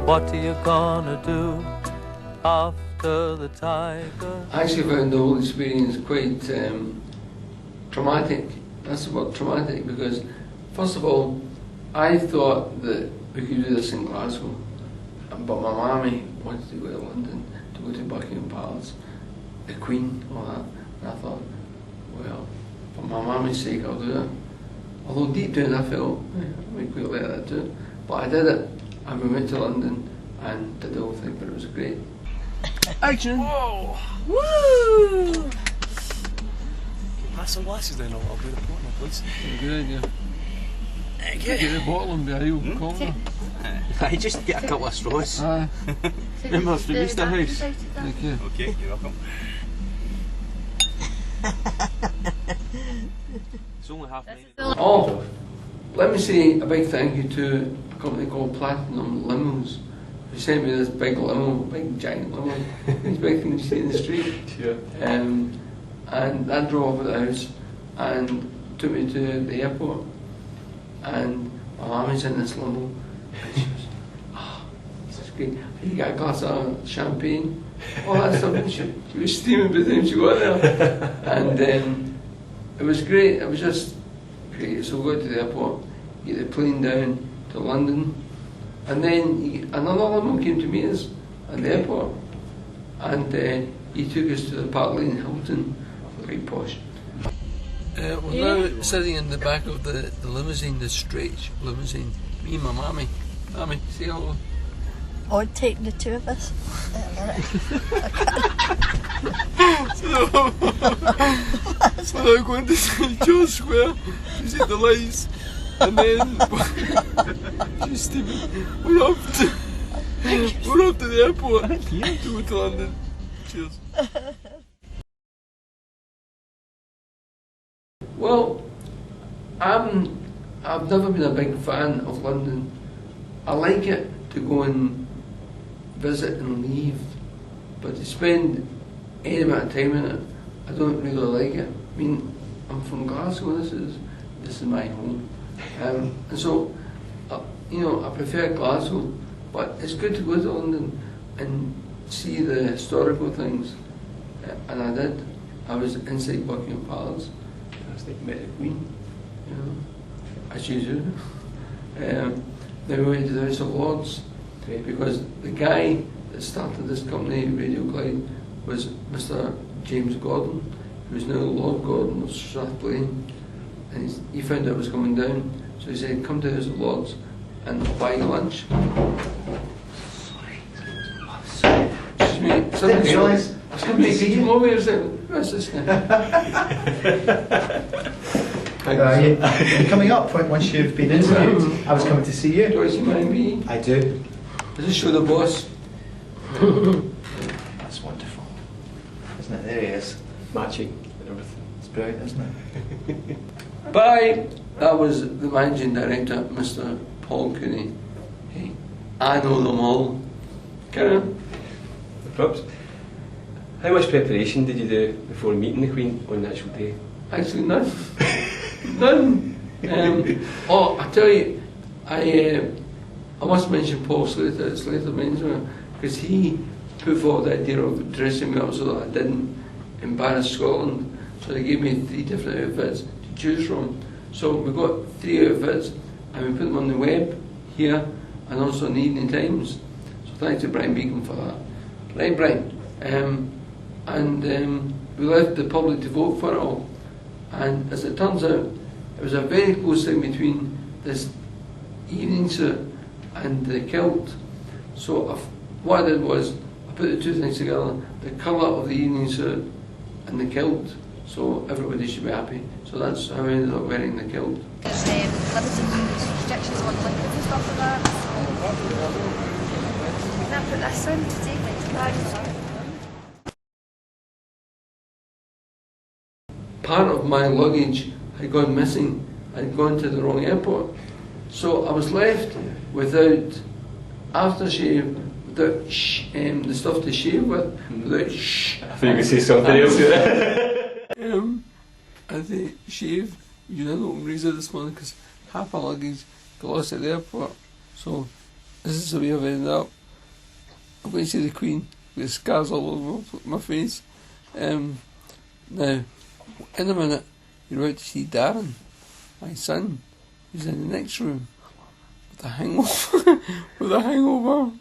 What are you gonna do after the tiger? I actually found the whole experience quite traumatic. That's the word, traumatic, because first of all, I thought that we could do this in Glasgow, but my mammy wanted to go to London to go to Buckingham Palace, the Queen, all that, and I thought, well, for my mammy's sake I'll do it. Although deep down I felt, I might quite let that do it, but I did it, and we went to London and did the whole thing, but it was great. Action! Whoa! Woo! Pass some glasses then, I'll do the partner, please. Good idea. Get the bottle and be a real corner. I just get a couple of straws. Aye. Remember from Easter House? Thank you. Okay, you're welcome. It's only 9:30. Oh, let me say a big thank you to a company called Platinum Limos, who sent me this big limo, big giant limo, these big things you see in the street. Sure. And I drove over the house and took me to the airport. And my mommy's in this limo, and she was, oh, this is great. You got a glass of champagne, all that stuff. She was steaming by the time she got there. And it was great, it was just great. So we got to the airport, get the plane down to London, and then another limo came to meet us at the airport, and he took us to the Park Lane Hilton, quite posh. We're now sitting in the back of the limousine, the stretch limousine. Me and my mammy. Mammy, say hello. I'd take the two of us. So we're going to St George Square to see the lights, and then she's steaming. We're off to the airport to go to London. Cheers. Well, I've never been a big fan of London. I like it to go and visit and leave, but to spend any amount of time in it, I don't really like it. I mean, I'm from Glasgow. This is my home, and so I prefer Glasgow. But it's good to go to London and see the historical things, and I did. I was inside Buckingham Palace. Met the Queen, as you do. Then we went to the House of Lords, because the guy that started this company, Radio Clyde, was Mr. James Gordon, who's now Lord Gordon of Strathblane, and he found out it was coming down, so he said, come to the House of Lords and I'll buy you lunch. Sorry. Excuse me. Didn't realise. I was coming to see you. Over here, what's this now? You're coming up once you've been interviewed. I was coming to see you. Do I see my MBE? I do. Does it show the boss? That's wonderful. Isn't it? There he is. Matching and everything. It's brilliant, isn't it? Bye! That was the managing director, Mr. Paul Cooney. Hey, I know them all. Carry on. The props. How much preparation did you do before meeting the Queen on the actual day? Actually, none. None. Oh, I tell you, I must mention Paul Slater, Slater Menswear, because he put forward the idea of dressing me up so that I didn't embarrass Scotland. So they gave me 3 different outfits to choose from. So we got 3 outfits and we put them on the web here and also in the Evening Times. So thanks to Brian Beacon for that. Right, Brian. We left the public to vote for it all. And as it turns out, it was a very close thing between this evening suit and the kilt. So what I did was, I put the 2 things together, the colour of the evening suit and the kilt, so everybody should be happy. So that's how I ended up wearing the kilt. There's limited restrictions on liquids and stuff like that. Can I put this on to take it bags? Part of my luggage had gone missing. I'd gone to the wrong airport. So I was left without aftershave, without the stuff to shave with, without I think you could say something else here. As a shave, you didn't open razor this morning because half my luggage, got lost at the airport. So this is the way I've ended up. I'm going to see the Queen with scars all over my face. Now, in a minute, you're about to see Darren, my son, who's in the next room with a hangover. with a hangover.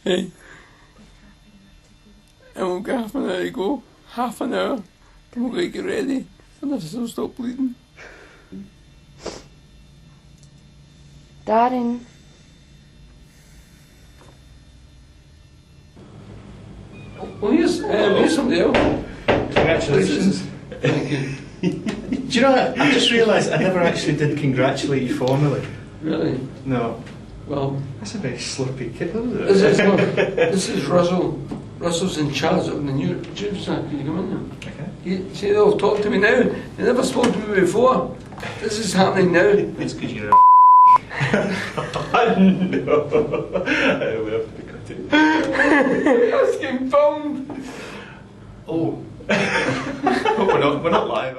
Hey. And we've got half an hour to go. Half an hour. And we're going to get ready. And this will stop bleeding. Darren. Well, here's somebody else. Congratulations. Thank you. Do you know what? I just realised I never actually did congratulate you formally. Really? No. Well, That's a very slurpy kid, isn't it? this is Russell. Russell's in charge of the new tube stack. Can you come in there? Okay. See, they'll talk to me now. They never spoke to me before. This is happening now. It's because you're a No, I would have to cut it. That's getting filmed. Oh. we're not live.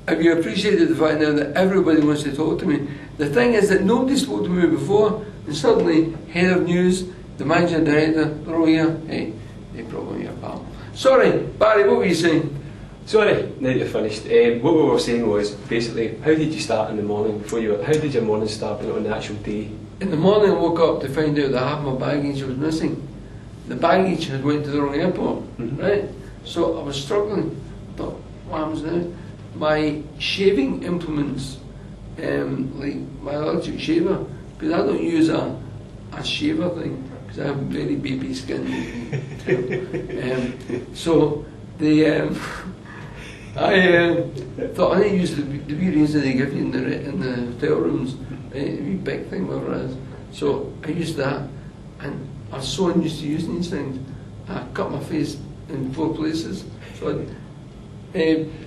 Have you appreciated the fact now that everybody wants to talk to me? The thing is that nobody spoke to me before, and suddenly, head of news, the manager, director, they're all here. Hey, they probably are, pal. Sorry, Barry, what were you saying? Sorry, now that you're finished. What we were saying was basically, how did you start in the morning before you? How did your morning start on the actual day? In the morning, I woke up to find out that half my baggage was missing. The baggage had went to the wrong airport, right? So I was struggling. I thought, what happens now? My shaving implements, like my electric shaver, because I don't use a shaver thing, because I have very baby skin. So the I thought I need to use the wee razor they give you in the hotel rooms, right? The wee big thing, whatever it is. So I used that, and I was so unused to using these things. I cut my face in 4 places. So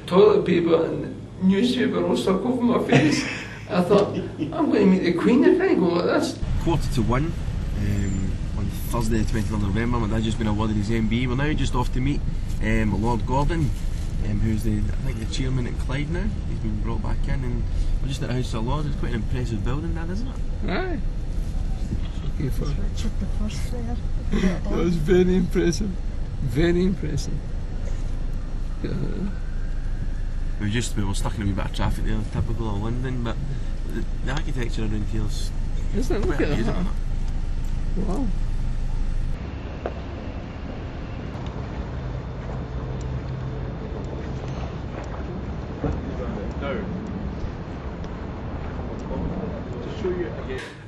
toilet paper and newspaper all stuck over my face. I thought, I'm going to meet the Queen if I go like this. 1:45 on Thursday the 20th of November. My dad's just been awarded his MBE. We're now just off to meet Lord Gordon, who's I think the chairman at Clyde now. He's been brought back in, and we're just at the House of Lords. It's quite an impressive building, that, isn't it? Aye. Okay, for Richard the first there. that was very impressive. Very impressive. We were stuck in a wee bit of traffic there, typical of London, but the architecture around here's Isn't it? Look quite at amazing, that. isn't it? Wow.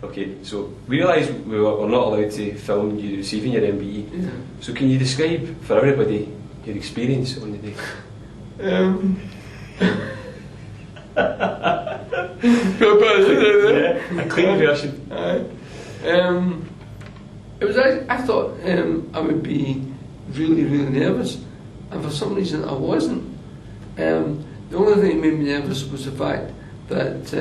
Okay, so we realised we're not allowed to film you receiving your MBE. Yeah. So can you describe for everybody your experience on the day? A clean version. It was. I thought I would be really, really nervous, and for some reason I wasn't. The only thing that made me nervous was the fact that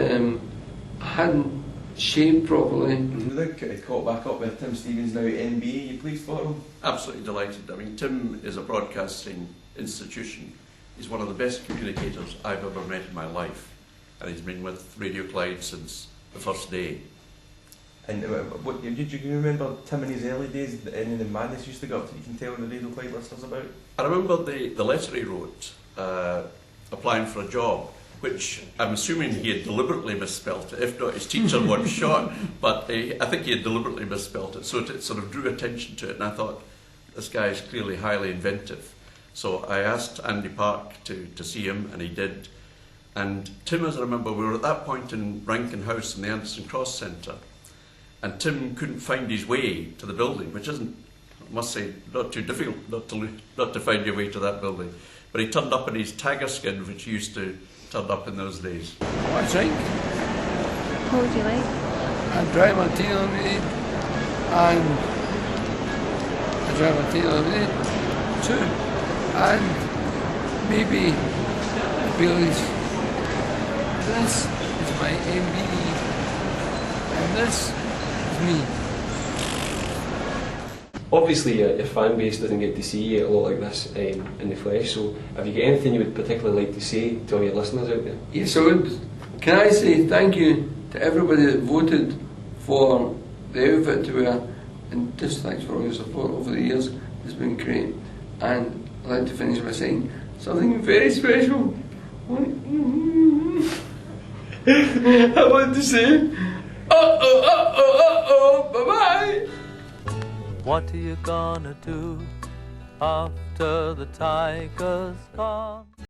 I hadn't shaved properly. Look, it caught back up with Tim Stevens now at MBE. You pleased for him? Absolutely delighted. I mean, Tim is a broadcasting institution. He's one of the best communicators I've ever met in my life, and he's been with Radio Clyde since the first day. And what did you remember Tim in his early days, any of the madness used to go up that you can tell the Radio Clyde listeners about? I remember the letter he wrote applying for a job, which I'm assuming he had deliberately misspelt it. If not, his teacher was shot, but I think he had deliberately misspelt it. So it sort of drew attention to it, and I thought, this guy is clearly highly inventive. So I asked Andy Park to see him, and he did. And Tim, as I remember, we were at that point in Rankin House in the Anderson Cross Centre, and Tim couldn't find his way to the building, which isn't, I must say, not too difficult not to find your way to that building. But he turned up in his tiger skin, which he used to turn up in those days. What I drink? What would you like? I dry martini lemonade, and I dry martini lemonade, 2, and maybe Bailey's. This is my MBE, and this is me. Obviously, your fan base doesn't get to see you a lot like this in the flesh, so have you got anything you would particularly like to say to all your listeners out there? Yes, I would. Can I say thank you to everybody that voted for the outfit to wear, and just thanks for all your support over the years. It's been great. And I'd like to finish by saying something very special. I want to say, bye-bye. What are you gonna do after the tiger's gone?